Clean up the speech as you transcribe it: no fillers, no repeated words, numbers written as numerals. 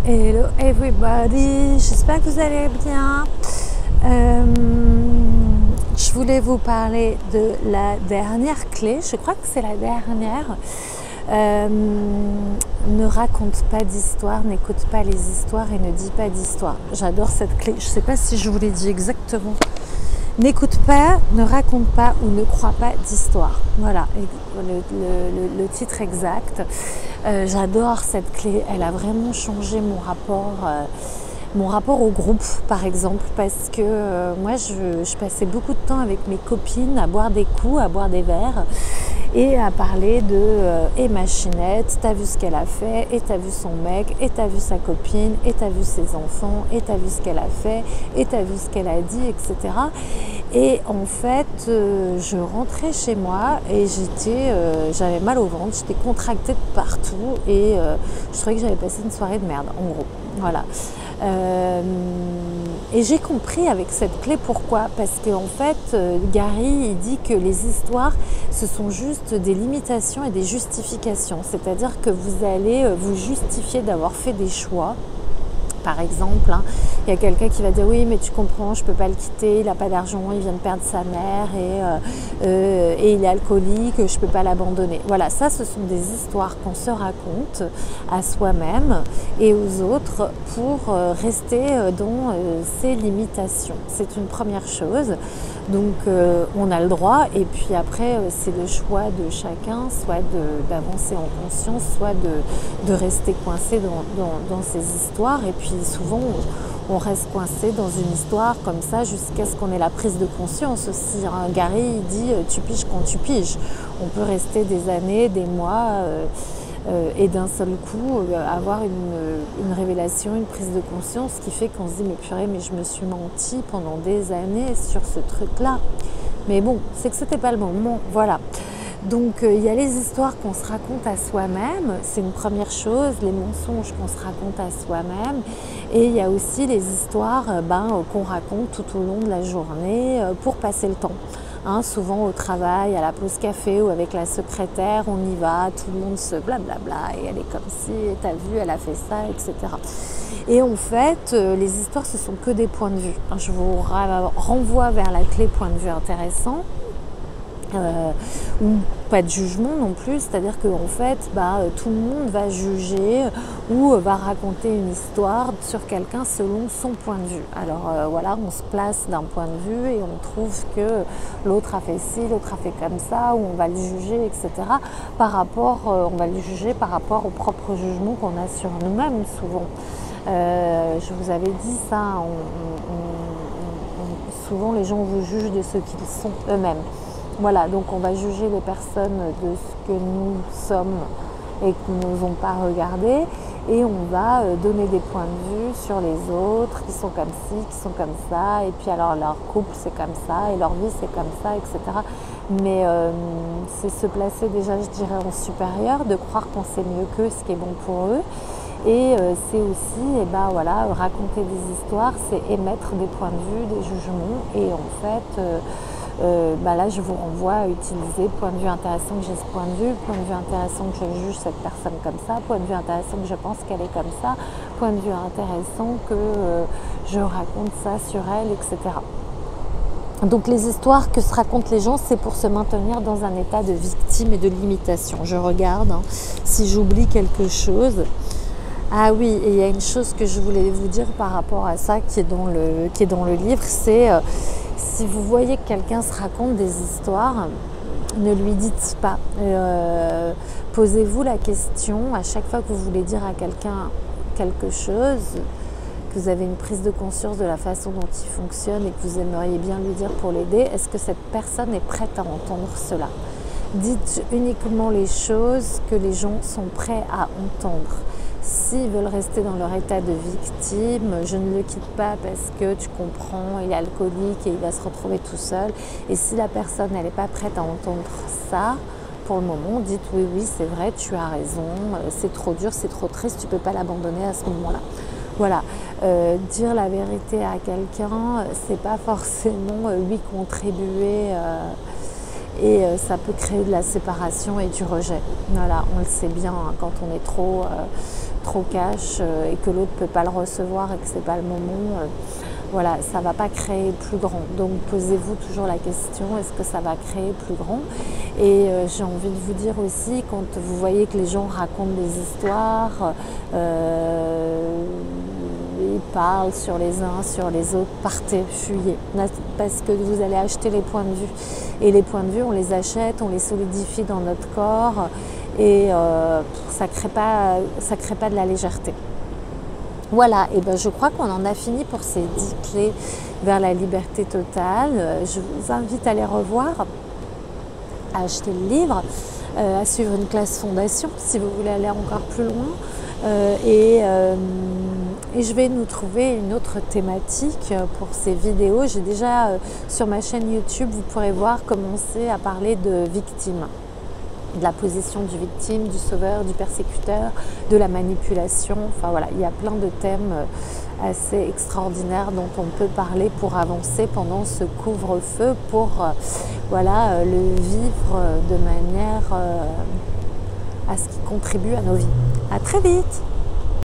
Hello everybody, j'espère que vous allez bien. Je voulais vous parler de la dernière clé, je crois que c'est la dernière. Ne raconte pas d'histoire, n'écoute pas les histoires et ne dis pas d'histoire. J'adore cette clé, je ne sais pas si je vous l'ai dit exactement. N'écoute pas, ne raconte pas ou ne crois pas d'histoire. Voilà le titre exact. J'adore cette clé, elle a vraiment changé mon rapport au groupe, par exemple, parce que moi je passais beaucoup de temps avec mes copines à boire des coups, à boire des verres et à parler de et machinette, t'as vu ce qu'elle a fait, et t'as vu son mec, et t'as vu sa copine, et t'as vu ses enfants, et t'as vu ce qu'elle a fait, et t'as vu ce qu'elle a dit, etc. Et en fait, je rentrais chez moi et j'avais mal au ventre, j'étais contractée de partout et je trouvais que j'avais passé une soirée de merde, en gros. Voilà. Et j'ai compris avec cette clé pourquoi. Parce qu'en fait, Gary, il dit que les histoires, ce sont juste des limitations et des justifications. C'est-à-dire que vous allez vous justifier d'avoir fait des choix. Par exemple, il y a quelqu'un qui va dire oui mais tu comprends, je ne peux pas le quitter, il n'a pas d'argent, il vient de perdre sa mère et il est alcoolique, je ne peux pas l'abandonner. Voilà, ça ce sont des histoires qu'on se raconte à soi-même et aux autres pour rester dans ses limitations. C'est une première chose. Donc on a le droit et puis après c'est le choix de chacun, soit d'avancer en conscience, soit de rester coincé dans ces histoires. Et puis souvent on reste coincé dans une histoire comme ça jusqu'à ce qu'on ait la prise de conscience aussi. Gary il dit tu piges quand tu piges. On peut rester des années, des mois et d'un seul coup avoir une révélation, une prise de conscience qui fait qu'on se dit mais purée, mais je me suis menti pendant des années sur ce truc-là. Mais bon, c'est que c'était pas le moment, voilà. Donc il y a les histoires qu'on se raconte à soi-même, c'est une première chose, les mensonges qu'on se raconte à soi-même, et il y a aussi les histoires qu'on raconte tout au long de la journée pour passer le temps. Souvent au travail, à la pause café ou avec la secrétaire, on y va, tout le monde se blablabla et elle est comme si, t'as vu, elle a fait ça, etc. Et en fait, les histoires, ce sont que des points de vue. Je vous renvoie vers la clé point de vue intéressant. Ou pas de jugement non plus, c'est-à-dire qu'en fait tout le monde va juger ou va raconter une histoire sur quelqu'un selon son point de vue. Alors voilà, on se place d'un point de vue et on trouve que l'autre a fait ci, l'autre a fait comme ça, ou on va le juger, etc. On va le juger par rapport au propre jugement qu'on a sur nous-mêmes souvent. Je vous avais dit ça, souvent les gens vous jugent de ce qu'ils sont eux-mêmes. Voilà, donc on va juger les personnes de ce que nous sommes et qui ne nous ont pas regardé et on va donner des points de vue sur les autres qui sont comme ci, qui sont comme ça et puis alors leur couple c'est comme ça et leur vie c'est comme ça, etc. Mais c'est se placer déjà, je dirais, en supérieur, de croire qu'on sait mieux qu'eux ce qui est bon pour eux. Et c'est aussi raconter des histoires, c'est émettre des points de vue, des jugements et en fait là je vous renvoie à utiliser point de vue intéressant que j'ai ce point de vue intéressant que je juge cette personne comme ça, point de vue intéressant que je pense qu'elle est comme ça, point de vue intéressant que je raconte ça sur elle, etc. Donc les histoires que se racontent les gens, c'est pour se maintenir dans un état de victime et de limitation. Je regarde si j'oublie quelque chose. Ah oui, et il y a une chose que je voulais vous dire par rapport à ça qui est dans le livre, c'est si vous voyez que quelqu'un se raconte des histoires, ne lui dites pas. Posez-vous la question à chaque fois que vous voulez dire à quelqu'un quelque chose, que vous avez une prise de conscience de la façon dont il fonctionne et que vous aimeriez bien lui dire pour l'aider, est-ce que cette personne est prête à entendre cela? Dites uniquement les choses que les gens sont prêts à entendre. S'ils veulent rester dans leur état de victime, je ne le quitte pas parce que tu comprends, il est alcoolique et il va se retrouver tout seul. Et si la personne elle n'est pas prête à entendre ça, pour le moment, dites oui, c'est vrai, tu as raison, c'est trop dur, c'est trop triste, tu ne peux pas l'abandonner à ce moment-là. Voilà, dire la vérité à quelqu'un, c'est pas forcément lui contribuer et ça peut créer de la séparation et du rejet. Voilà, on le sait bien quand on est trop trop cash et que l'autre ne peut pas le recevoir et que ce n'est pas le moment, voilà, ça ne va pas créer plus grand. Donc posez-vous toujours la question, est-ce que ça va créer plus grand? Et j'ai envie de vous dire aussi, quand vous voyez que les gens racontent des histoires, ils parlent sur les uns, sur les autres, partez, fuyez. Parce que vous allez acheter les points de vue. Et les points de vue, on les achète, on les solidifie dans notre corps et ça crée pas de la légèreté. Voilà, et ben je crois qu'on en a fini pour ces 10 clés vers la liberté totale. Je vous invite à les revoir, à acheter le livre, à suivre une classe fondation si vous voulez aller encore plus loin. Et je vais nous trouver une autre thématique pour ces vidéos. J'ai déjà sur ma chaîne YouTube, vous pourrez voir commencer à parler de victime, de la position du victime, du sauveur, du persécuteur, de la manipulation. Enfin voilà, il y a plein de thèmes assez extraordinaires dont on peut parler pour avancer pendant ce couvre-feu, pour voilà, le vivre de manière à ce qui contribue à nos vies. À très vite!